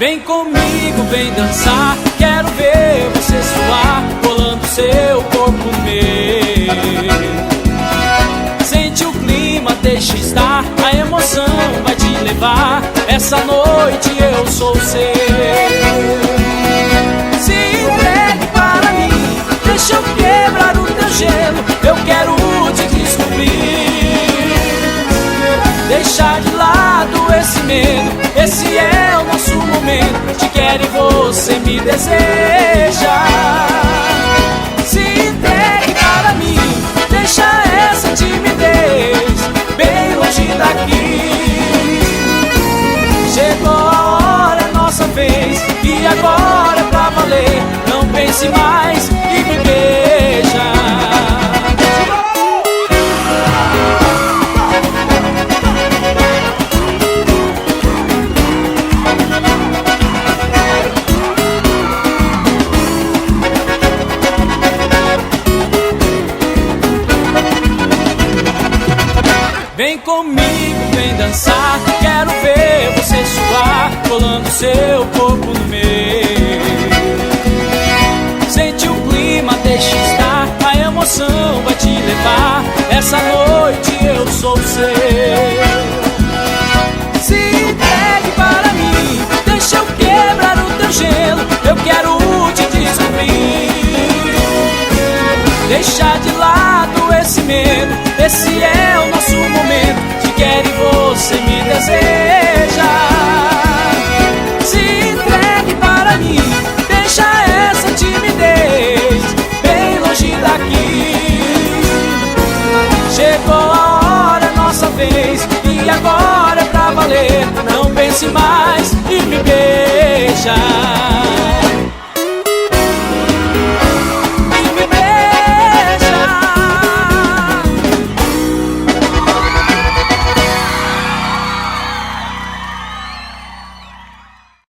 Vem comigo, vem dançar, quero ver você suar, rolando seu corpo no meu. Sente o clima, deixa estar, a emoção vai te levar. Essa noite eu sou seu. Se entregue para mim, deixa eu quebrar o teu gelo, eu quero te descobrir. Deixar de lado esse medo, esse é o nosso momento. Te quero e você me deseja. Se entregue para mim, deixa essa timidez bem longe daqui. Chegou a hora, nossa vez, e agora é pra valer. Não pense mais e me beija. Vem comigo, vem dançar, quero ver você suar, rolando seu corpo no meu. Sente o clima, deixa estar, a emoção vai te levar. Essa noite eu sou seu. Se entregue para mim, deixa eu quebrar o teu gelo, eu quero te descobrir. Deixar de lado esse medo, esse é o nosso momento. Te quero e você me deseja. Se entregue para mim, deixa essa timidez bem longe daqui. Chegou a hora, nossa vez, e agora é pra valer. Não pense mais